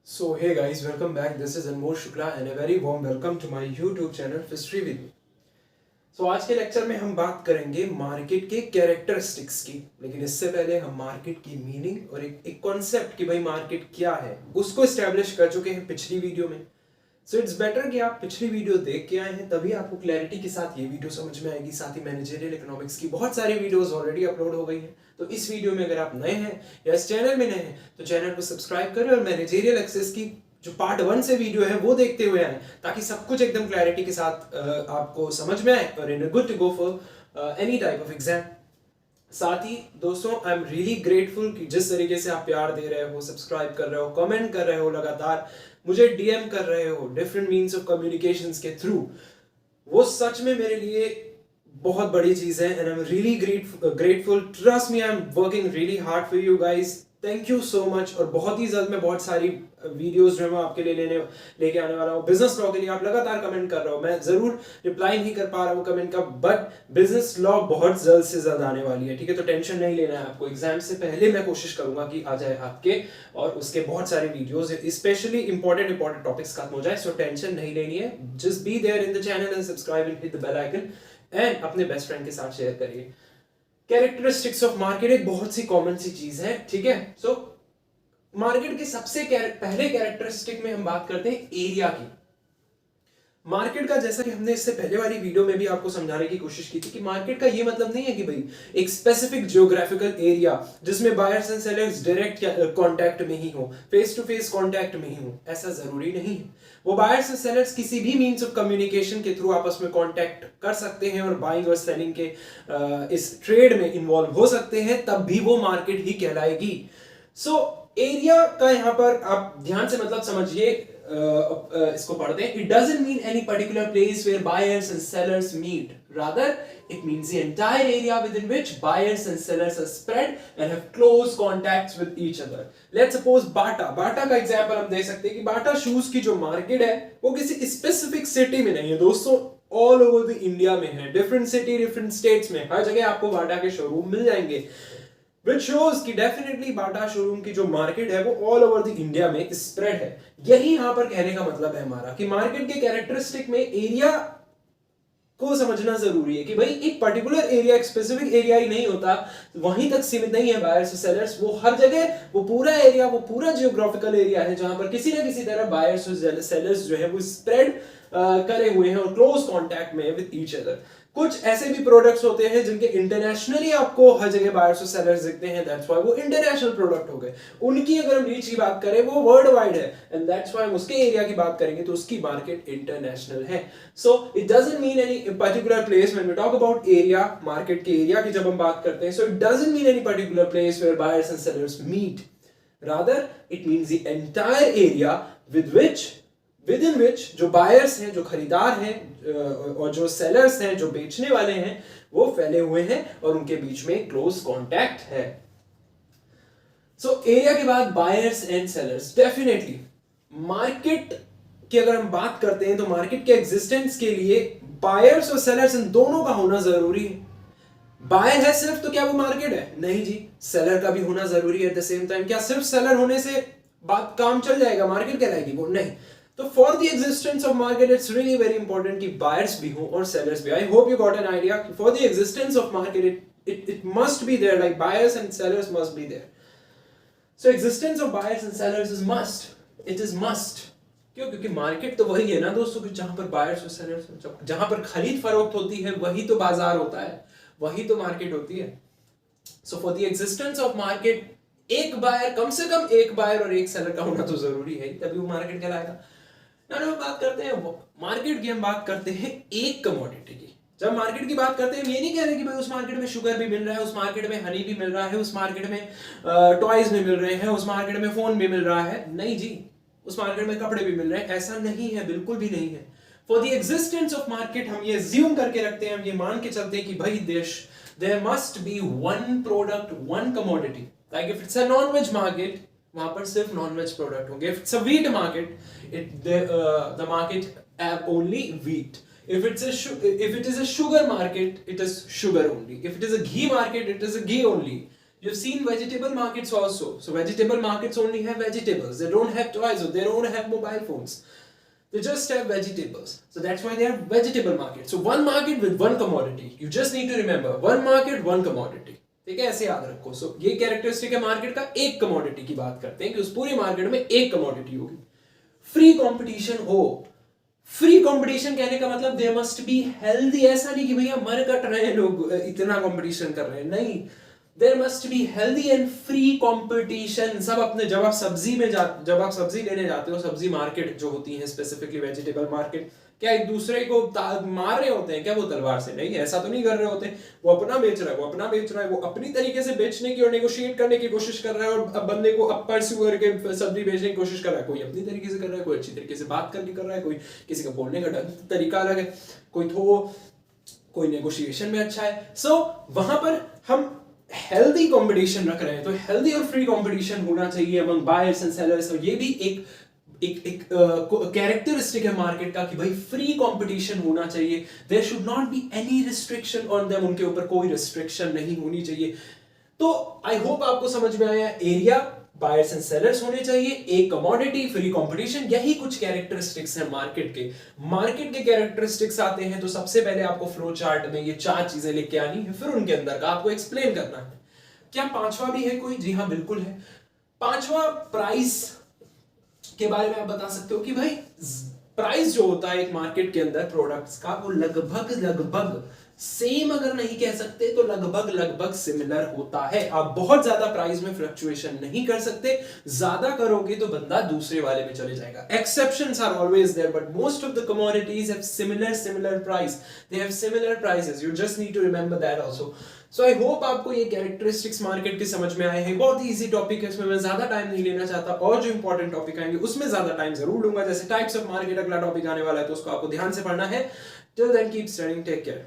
So hey guys, welcome back. This is Anmol Shukla and a very warm welcome to my YouTube channel History with Me. So आज के lecture में हम बात करेंगे market के characteristics की, लेकिन इससे पहले हम मार्केट की मीनिंग और एक कॉन्सेप्ट कि भाई मार्केट क्या है उसको एस्टेब्लिश कर चुके हैं पिछली वीडियो में. सो इट्स बेटर कि आप पिछली वीडियो देख के आए हैं, तभी आपको क्लैरिटी के साथ ये वीडियो समझ में आएगी. साथ ही मैनेजरियल इकोनॉमिक्स की बहुत सारी वीडियोस ऑलरेडी अपलोड हो गई हैं. तो इस वीडियो में अगर आप नए हैं या इस चैनल में नए हैं तो चैनल को सब्सक्राइब करें और मैनेजरियल एक्सेस की जो पार्ट 1 से वीडियो है वो देखते हुए आए, ताकि सब कुछ एकदम क्लैरिटी के साथ आपको समझ में आए और इन good to go for any type of exam. साथ ही दोस्तों, आई एम रियली ग्रेटफुल कि जिस तरीके से आप प्यार दे रहे हो, सब्सक्राइब कर रहे हो, कमेंट कर रहे हो, लगातार मुझे डीएम कर रहे हो डिफरेंट मीन्स ऑफ कम्युनिकेशंस के थ्रू, वो सच में मेरे लिए बहुत बड़ी चीज है. And I am really grateful. Trust me, I am working really hard for you guys. Thank you so much. और बहुत ही जल्द मैं बहुत सारी वीडियोस जो है मैं आपके लिए लेके आने वाला हूँ. बिजनेस लॉ के लिए आप लगातार कमेंट कर रहे हो, मैं जरूर रिप्लाई नहीं कर पा रहा हूँ कमेंट का, बट बिजनेस लॉ बहुत जल्द से जल्द आने वाली है. ठीक है, तो टेंशन नहीं लेना है आपको. एग्जाम से पहले मैं कोशिश करूंगा कि आ जाए आपके, और उसके बहुत सारे वीडियोस स्पेशली इंपॉर्टेंट टॉपिक्स खत्म हो जाए. सो टेंशन नहीं लेनी है. Just be there in the channel and subscribe and hit the bell icon and अपने बेस्ट फ्रेंड के साथ शेयर करिए. कैरेक्टरिस्टिक्स ऑफ मार्केट एक बहुत सी कॉमन सी चीज है. ठीक है, सो मार्केट के सबसे पहले कैरेक्टरिस्टिक में हम बात करते हैं एरिया की. मार्केट का, जैसा कि हमने इससे पहले वाली वीडियो में भी आपको समझाने की कोशिश की थी, कि मार्केट का ये मतलब नहीं है कि भाई एक स्पेसिफिक जियोग्राफिकल एरिया जिसमें buyers and sellers direct contact में ही हो, फेस टू फेस कांटेक्ट में ही हो. ऐसा जरूरी नहीं है. वो बायर्स एंड सेलर्स किसी भी मीन्स ऑफ कम्युनिकेशन के थ्रू आपस में कांटेक्ट कर सकते हैं और बाइंग और सेलिंग के इस ट्रेड में इन्वॉल्व हो सकते हैं, तब भी वो मार्केट ही कहलाएगी. सो एरिया का यहां पर आप ध्यान से मतलब समझिए, इसको पढ़ते हैं. It doesn't mean any particular place where buyers and sellers meet, rather it means the entire area within which buyers and sellers are spread and have close contacts with each other. Let's suppose बाटा का example हम दे सकते हैं कि बाटा shoes की जो market है वो किसी स्पेसिफिक सिटी में नहीं है दोस्तों, ऑल ओवर द इंडिया में है. डिफरेंट सिटी, डिफरेंट स्टेट्स में हर जगह आपको बाटा के शोरूम मिल जाएंगे, which shows कि डेफिनेटली बाटा शोरूम की जो मार्केट है वो ऑल ओवर द इंडिया में स्प्रेड है. यही यहां पर कहने का मतलब है हमारा कि मार्केट के कैरेक्टरिस्टिक में एरिया को समझना जरूरी है कि भाई एक पर्टिकुलर एरिया, एक स्पेसिफिक एरिया ही नहीं होता, वहीं तक सीमित नहीं है बायर्स और सेलर्स. वो हर जगह, वो पूरा एरिया, वो पूरा जियोग्राफिकल एरिया है जहां पर किसी ना किसी तरह बायर्स और सेलर्स जो है वो स्प्रेड करे हुए हैं और क्लोज कांटेक्ट में विद ईच अदर. कुछ ऐसे भी प्रोडक्ट्स होते हैं जिनके इंटरनेशनली आपको हर जगह बायर्स और सेलर्स दिखते हैं, दैट्स व्हाई वो इंटरनेशनल प्रोडक्ट हो गए. उनकी अगर हम रीच की बात करें वो वर्ल्ड वाइड है, एंड दैट्स व्हाई हम उसके एरिया की बात करेंगे तो उसकी मार्केट इंटरनेशनल है. So it doesn't mean any particular place. When we talk about area, market के एरिया की जब हम बात करते हैं, so it doesn't mean any particular place where buyers and sellers meet, rather it means the entire area within which जो buyers हैं, जो खरीदार हैं, और जो सेलर्स हैं, जो बेचने वाले हैं, वो फैले हुए हैं और उनके बीच में क्लोज कांटेक्ट है. सो एरिया के बाद buyers and sellers. Definitely market की अगर हम बात करते हैं तो मार्केट के एग्जिस्टेंस के लिए बायर्स और सेलर्स इन दोनों का होना जरूरी है. बायर है सिर्फ तो क्या वो मार्केट है? नहीं जी, सेलर का भी होना जरूरी है एट द सेम टाइम. क्या सिर्फ सेलर होने से बात काम चल जाएगा, मार्केट कहलाएगी वो? नहीं. तो for the existence of market it's really very important कि बायर्स भी हो और सेलर्स भी. I hope you got an idea. For the existence of market it must be there, like buyers and sellers must be there. So existence of buyers and sellers is must. It is must. क्यों? क्योंकि market तो वही है ना दोस्तों कि जहां पर बायर्स और सेलर्स, जहां पर खरीद फरोख्त होती है वही तो बाजार होता है, वही तो मार्केट होती है. So for the existence of market एक बायर, कम से कम एक बायर और एक सेलर का होना तो जरूरी है, तभी वो मार्केट कहलाएगा. हम बात करते हैं मार्केट की, हम बात करते हैं एक कमोडिटी की. जब मार्केट की बात करते हैं हम ये नहीं कह रहे कि भाई उस मार्केट में शुगर भी मिल रहा है, उस मार्केट में हनी भी मिल रहा है, उस मार्केट में टॉयज भी मिल रहे हैं, उस मार्केट में फोन भी मिल रहा है. नहीं जी, उस मार्केट में कपड़े भी मिल रहे हैं, ऐसा नहीं है, बिल्कुल भी नहीं है. For the existence of market हम ये अज्यूम करके रखते हैं, हम ये मान के चलते हैं कि भाई there must be one product, one commodity. Like if it's a non veg market, वहां पर सिर्फ नॉन वेज प्रोडक्ट होंगे. If it's a wheat market, the market have only wheat. If it is a sugar market, it is sugar only. If it is a ghee market, it is a ghee only. You've seen vegetable markets also. So vegetable markets only have vegetables. They don't have toys or they don't have mobile phones. They just have vegetables. So that's why they are vegetable market. So one market with one commodity. You just need to remember one market, one commodity. ठीक है, ऐसे याद रखो. So ये characteristic है market का. एक commodity की बात करते हैं कि उस पूरी मार्केट में एक कमोडिटी होगी. फ्री कंपटीशन हो. फ्री कंपटीशन कहने का मतलब दे मस्ट बी हेल्दी. ऐसा नहीं कि भैया मर कट रहे हैं लोग इतना कंपटीशन कर रहे हैं. नहीं, there must be healthy and free competition. सब अपने जब आप सब्जी लेने जाते हो, सब्जी मार्केट जो होती है स्पेसिफिकली वेजिटेबल मार्केट, क्या एक दूसरे को मार रहे होते हैं क्या वो तलवार से? नहीं, ऐसा तो नहीं कर रहे होते. वो अपना बेच रहा है, वो अपनी तरीके से बेचने की और नेगोशिएट करने की कोशिश कर रहा है और अब बंदे को अप परस्यू करके सब्जी बेचने की कोशिश कर रहा है. कोई अपनी तरीके से कर रहा है, कोई अच्छी तरीके से बात करके कर रहा है, कोई किसी का बोलने का तरीका अलग है, कोई नेगोशिएशन में अच्छा है. सो वहां पर हम हेल्दी कंपटीशन रख रहे हैं. तो हेल्दी और फ्री कंपटीशन होना चाहिए अमंग बायर्स एंड सेलर्स. और ये भी एक कैरेक्टरिस्टिक है मार्केट का कि भाई फ्री कंपटीशन होना चाहिए. There should not be any restriction on them. उनके ऊपर कोई रिस्ट्रिक्शन नहीं होनी चाहिए. तो आई होप आपको समझ में आया. एरिया, बायर्स एंड सेलर्स होने चाहिए, एक कमोडिटी, फ्री कंपटीशन. यही कुछ कैरेक्टरिस्टिक्स हैं मार्केट के कैरेक्टरिस्टिक्स आते हैं. तो सबसे पहले आपको फ्लो चार्ट में ये 4 चीजें लेके आनी है, फिर उनके अंदर का आपको एक्सप्लेन करना है. क्या पांचवा भी है कोई? जी हाँ, बिल्कुल है. पांचवा प्राइस के बारे में आप बता सकते हो कि भाई प्राइस जो होता है एक मार्केट के अंदर प्रोडक्ट्स का, वो लगभग सेम अगर नहीं कह सकते तो लगभग सिमिलर होता है. आप बहुत ज्यादा प्राइस में फ्लक्चुएशन नहीं कर सकते. ज्यादा करोगे तो बंदा दूसरे वाले में चले जाएगा. Exceptions are always there, but most of the commodities have similar price. They have similar prices. You just need to remember that also. So I hope आपको ये कैरेक्टरिस्टिक्स मार्केट के समझ में आए हैं. बहुत ही इजी टॉपिक है, इसमें मैं ज्यादा टाइम नहीं लेना चाहता. और जो इंपॉर्टेंट टॉपिक आएंगे उसमें ज्यादा टाइम जरूर लूंगा. जैसे टाइप्स ऑफ मार्केट अगला टॉपिक आने वाला है, तो उसको आपको ध्यान से पढ़ना है. Till then keep studying. Take care.